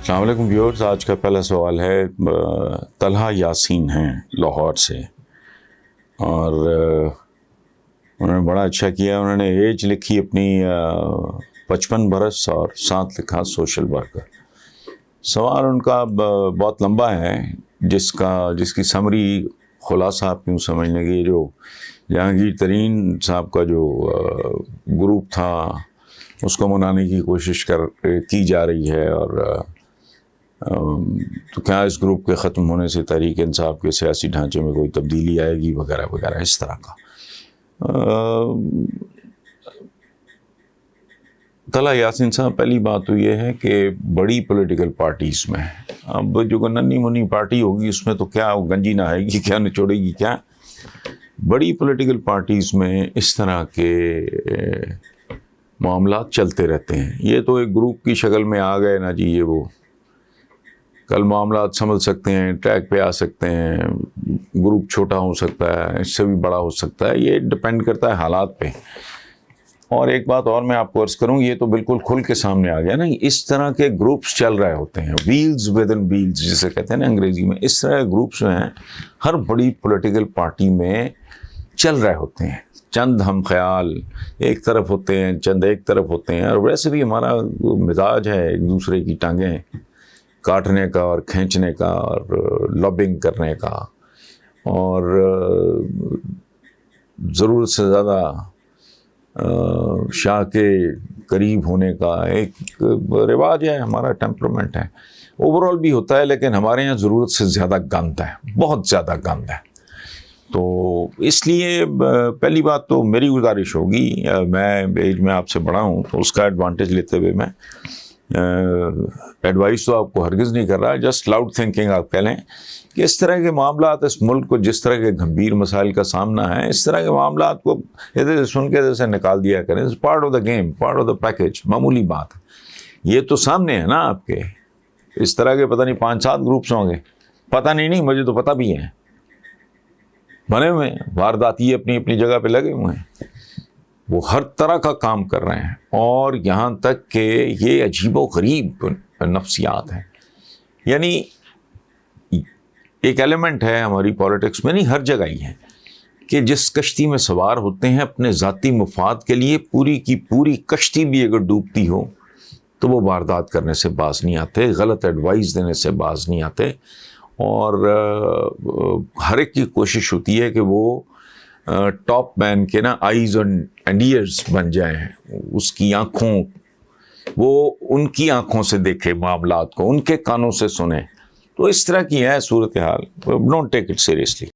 السلام علیکم ویورز. آج کا پہلا سوال ہے طلحہ یاسین ہیں لاہور سے، اور انہوں نے بڑا اچھا کیا. انہوں نے ایج لکھی اپنی 55 برس اور ساتھ لکھا سوشل ورکر. سوال ان کا بہت لمبا ہے، جس کی سمری خلاصہ آپ یوں سمجھ لیں گے. جو جہانگیر ترین صاحب کا جو گروپ تھا اس کو منانے کی کوشش کی جا رہی ہے، اور تو کیا اس گروپ کے ختم ہونے سے تحریک انصاف کے سیاسی ڈھانچے میں کوئی تبدیلی آئے گی وغیرہ وغیرہ اس طرح کا. طلحہ یاسین صاحب، پہلی بات تو یہ ہے کہ بڑی پولیٹیکل پارٹیز میں، اب جو ننھی منی پارٹی ہوگی اس میں تو کیا گنجی نہ آئے گی، کیا نچوڑے گی کیا. بڑی پولیٹیکل پارٹیز میں اس طرح کے معاملات چلتے رہتے ہیں. یہ تو ایک گروپ کی شکل میں آ گئے نا جی، یہ وہ کل معاملات سنبھل سکتے ہیں، ٹریک پہ آ سکتے ہیں، گروپ چھوٹا ہو سکتا ہے، اس سے بھی بڑا ہو سکتا ہے. یہ ڈپینڈ کرتا ہے حالات پہ. اور ایک بات اور میں آپ کو عرض کروں، یہ تو بالکل کھل کے سامنے آ گیا نا، اس طرح کے گروپس چل رہے ہوتے ہیں، ویلز ود ان ویلز جسے کہتے ہیں نا انگریزی میں. اس طرح کے گروپس جو ہیں ہر بڑی پولیٹیکل پارٹی میں چل رہے ہوتے ہیں. چند ہم خیال ایک طرف ہوتے ہیں، چند ایک طرف ہوتے ہیں. اور ویسے بھی ہمارا مزاج ہے ایک دوسرے کی ٹانگیں کاٹنے کا اور کھینچنے کا اور لابنگ کرنے کا، اور ضرورت سے زیادہ شاہ کے قریب ہونے کا ایک رواج ہے. ہمارا ٹیمپرمنٹ ہے، اوور آل بھی ہوتا ہے، لیکن ہمارے یہاں ضرورت سے زیادہ گند ہے، بہت زیادہ گند ہے. تو اس لیے پہلی بات تو میری گزارش ہوگی، میں ایج میں آپ سے بڑا ہوں تو اس کا ایڈوانٹیج لیتے ہوئے میں ایڈوائس تو آپ کو ہرگز نہیں کر رہا، جسٹ لاؤڈ تھنکنگ آپ کہہ لیں کہ اس طرح کے معاملات اس ملک کو جس طرح کے گھمبیر مسائل کا سامنا ہے، اس طرح کے معاملات کو ادھر سے سن کے جیسے نکال دیا کریں. Part of the game, part of the package, معمولی بات ہے. یہ تو سامنے ہے نا آپ کے. اس طرح کے پتہ نہیں 5-7 گروپس ہوں گے، پتہ نہیں مجھے تو پتہ بھی ہے، بنے ہوئے ہیں، وارداتی اپنی اپنی جگہ پہ لگے ہوئے ہیں، وہ ہر طرح کا کام کر رہے ہیں. اور یہاں تک کہ یہ عجیب و غریب نفسیات ہیں. یعنی ایک ایلیمنٹ ہے ہماری پولیٹکس میں، نہیں ہر جگہ ہی ہے، کہ جس کشتی میں سوار ہوتے ہیں اپنے ذاتی مفاد کے لیے، پوری کی پوری کشتی بھی اگر ڈوبتی ہو تو وہ واردات کرنے سے باز نہیں آتے، غلط ایڈوائس دینے سے باز نہیں آتے. اور ہر ایک کی کوشش ہوتی ہے کہ وہ ٹاپ مین کے نا آئیز اینڈ ایئرز بن جائیں، اس کی آنکھوں، وہ ان کی آنکھوں سے دیکھے معاملات کو، ان کے کانوں سے سنے. تو اس طرح کی ہے صورتحال. Don't take it seriously.